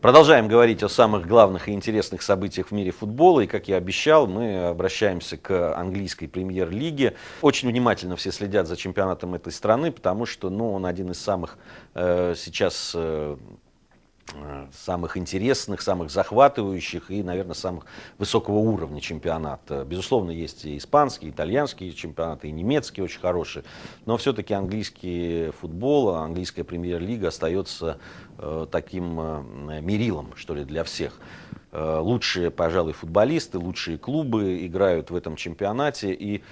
Продолжаем говорить о самых главных и интересных событиях в мире футбола. И, как я обещал, мы обращаемся к английской премьер-лиге. Очень внимательно все следят за чемпионатом этой страны, потому что он один из самых сейчас самых интересных, самых захватывающих и, наверное, самых высокого уровня чемпионата. Безусловно, есть и испанские, и итальянские чемпионаты, и немецкие очень хорошие, но все-таки английский футбол, английская премьер-лига остается таким мерилом, что ли, для всех. Лучшие, пожалуй, футболисты, лучшие клубы играют в этом чемпионате. И,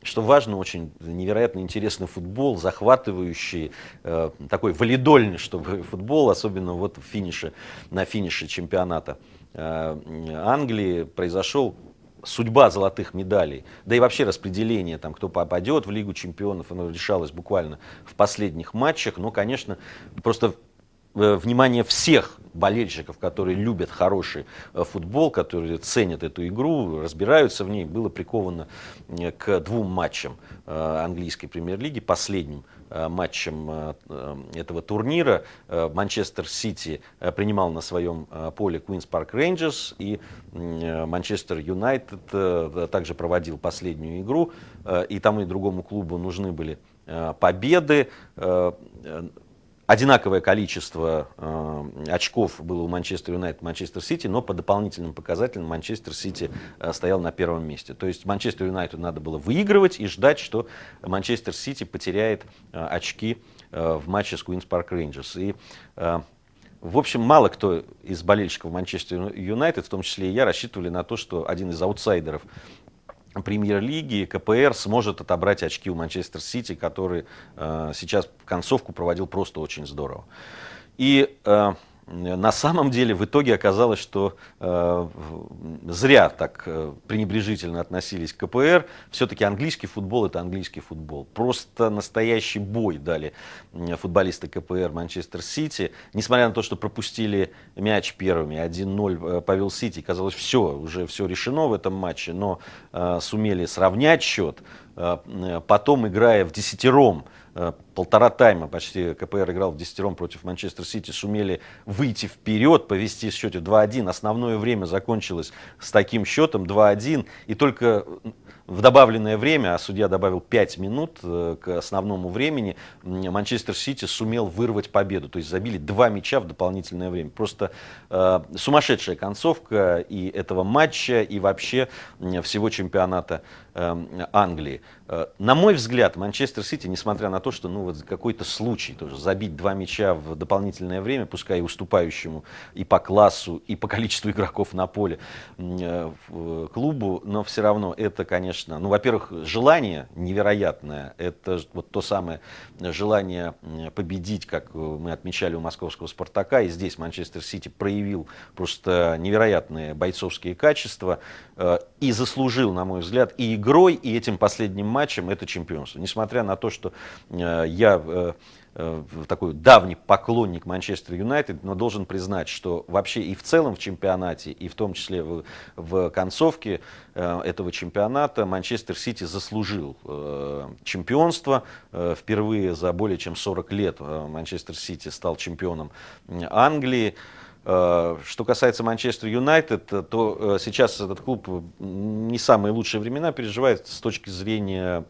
что важно, очень невероятно интересный футбол, захватывающий, такой валидольный, чтобы футбол, особенно вот на финише чемпионата Англии произошел судьба золотых медалей, да и вообще распределение, там, кто попадет в Лигу чемпионов, оно решалось буквально в последних матчах. Но, конечно, просто внимание всех болельщиков, которые любят хороший футбол, которые ценят эту игру, разбираются в ней, было приковано к двум матчам английской премьер-лиги, последним матчем этого турнира. Манчестер Сити принимал на своем поле Queen's Park Rangers, и Манчестер Юнайтед также проводил последнюю игру, и тому и другому клубу нужны были победы. Одинаковое количество очков было у Манчестер Юнайтед и Манчестер Сити, но по дополнительным показателям Манчестер Сити стоял на первом месте. То есть Манчестер Юнайтед надо было выигрывать и ждать, что Манчестер Сити потеряет очки в матче с Queen's Park Rangers. И, в общем, мало кто из болельщиков Манчестер Юнайтед, в том числе и я, рассчитывали на то, что один из аутсайдеров премьер-лиги, КПР, сможет отобрать очки у Манчестер Сити, который сейчас концовку проводил просто очень здорово. И на самом деле в итоге оказалось, что зря так пренебрежительно относились к КПР. Все-таки английский футбол — это английский футбол. Просто настоящий бой дали футболисты КПР Манчестер Сити. Несмотря на то, что пропустили мяч первыми, 1-0 повел Сити, казалось, уже все решено в этом матче, но сумели сравнять счет. Потом, играя в десятером, полтора тайма почти КПР играл в десятером против Манчестер Сити, сумели выйти вперед, повести в счете 2-1. Основное время закончилось с таким счетом 2-1. И только в добавленное время, а судья добавил 5 минут к основному времени, Манчестер Сити сумел вырвать победу. То есть забили 2 мяча в дополнительное время. Просто сумасшедшая концовка и этого матча, и вообще всего чемпионата Англии. На мой взгляд, Манчестер Сити, несмотря на то, что вот какой-то случай тоже забить 2 мяча в дополнительное время, пускай и уступающему и по классу, и по количеству игроков на поле клубу, но все равно это, конечно, во-первых, желание невероятное, это вот то самое желание победить, как мы отмечали у московского «Спартака», и здесь Манчестер Сити проявил просто невероятные бойцовские качества и заслужил, на мой взгляд, и игрой, и этим последним матчем это чемпионство. Несмотря на то, что я такой давний поклонник Манчестер Юнайтед, но должен признать, что вообще и в целом в чемпионате, и в том числе в концовке этого чемпионата Манчестер Сити заслужил чемпионство. Впервые за более чем 40 лет Манчестер Сити стал чемпионом Англии. Что касается Манчестер Юнайтед, то сейчас этот клуб не самые лучшие времена переживает с точки зрения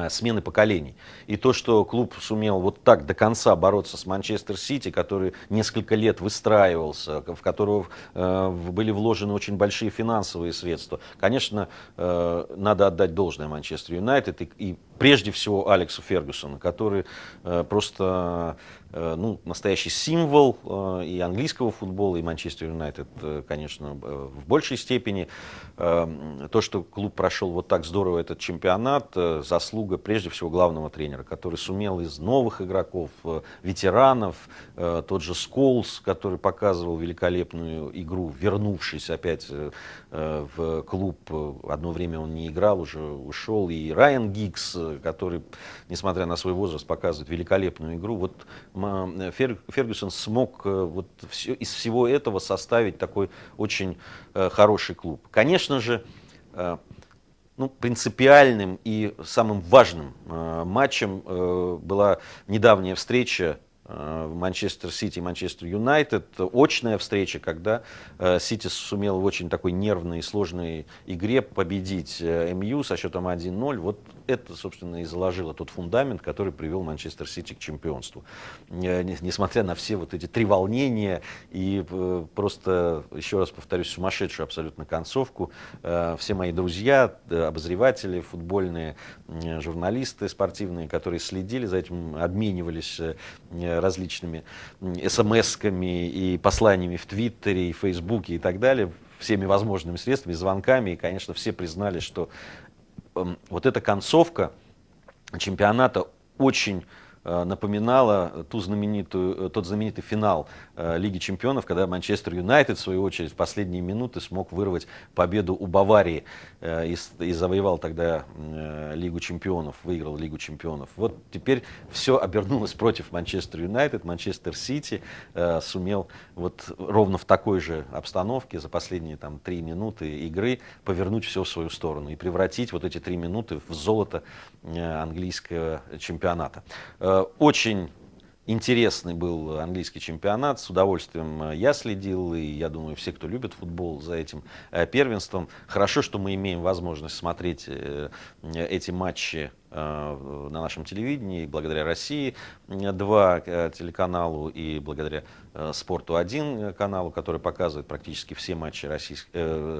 смены поколений. И то, что клуб сумел вот так до конца бороться с Манчестер Сити, который несколько лет выстраивался, в которого были вложены очень большие финансовые средства, конечно, надо отдать должное Манчестер Юнайтед и прежде всего Алексу Фергюсону, который просто настоящий символ и английского футбола, и Манчестер Юнайтед, конечно, в большей степени. То, что клуб прошел вот так здорово этот чемпионат, заслуга прежде всего главного тренера, который сумел из новых игроков, ветеранов, тот же Сколс, который показывал великолепную игру, вернувшись опять в клуб. Одно время он не играл, уже ушел. И Райан Гиггс, который, несмотря на свой возраст, показывает великолепную игру. Вот Фергюсон смог из всего этого составить такой очень хороший клуб. Конечно же, принципиальным и самым важным матчем была недавняя встреча Манчестер Сити и Манчестер Юнайтед. Очная встреча, когда Сити сумел в очень такой нервной и сложной игре победить МЮ со счетом 1-0. Вот это, собственно, и заложило тот фундамент, который привел Манчестер Сити к чемпионству. Несмотря на все вот эти три волнения и просто, еще раз повторюсь, сумасшедшую абсолютно концовку, все мои друзья, обозреватели футбольные, журналисты спортивные, которые следили за этим, обменивались различными смс-ками и посланиями в Твиттере, и Фейсбуке и так далее, всеми возможными средствами, звонками. И, конечно, все признали, что вот эта концовка чемпионата очень напоминала тот знаменитый финал Лиги Чемпионов, когда Манчестер Юнайтед, в свою очередь, в последние минуты смог вырвать победу у Баварии и завоевал тогда Лигу Чемпионов, выиграл Лигу Чемпионов. Вот теперь все обернулось против Манчестер Юнайтед. Манчестер Сити сумел вот ровно в такой же обстановке за последние 3 минуты игры повернуть все в свою сторону и превратить вот эти 3 минуты в золото английского чемпионата. Очень интересный был английский чемпионат, с удовольствием я следил, и я думаю, все, кто любит футбол, за этим первенством. Хорошо, что мы имеем возможность смотреть эти матчи на нашем телевидении, благодаря России-2 телеканалу и благодаря Спорту-1 каналу, который показывает практически все матчи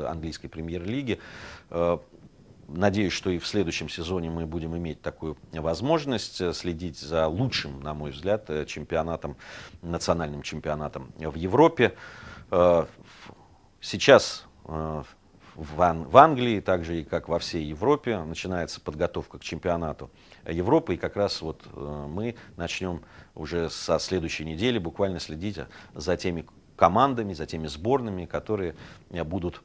английской премьер-лиги. Надеюсь, что и в следующем сезоне мы будем иметь такую возможность следить за лучшим, на мой взгляд, чемпионатом, национальным чемпионатом в Европе. Сейчас в Англии, так же и как во всей Европе, начинается подготовка к чемпионату Европы. И как раз вот мы начнем уже со следующей недели буквально следить за теми командами, за теми сборными, которые будут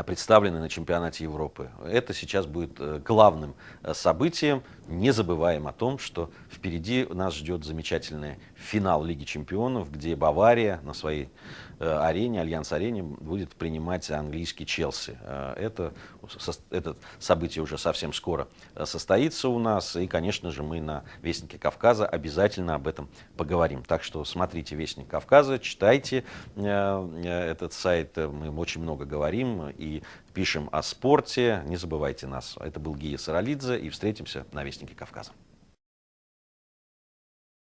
представлены на чемпионате Европы. Это сейчас будет главным событием. Не забываем о том, что впереди нас ждет замечательный финал Лиги Чемпионов, где Бавария на своей арене, Альянс-арене, будет принимать английский Челси. Это событие уже совсем скоро состоится у нас. И, конечно же, мы на Вестнике Кавказа обязательно об этом поговорим. Так что смотрите Вестник Кавказа, читайте этот сайт. Мы очень много говорим и пишем о спорте. Не забывайте нас. Это был Гия Саралидзе, и встретимся на Вестнике Кавказа.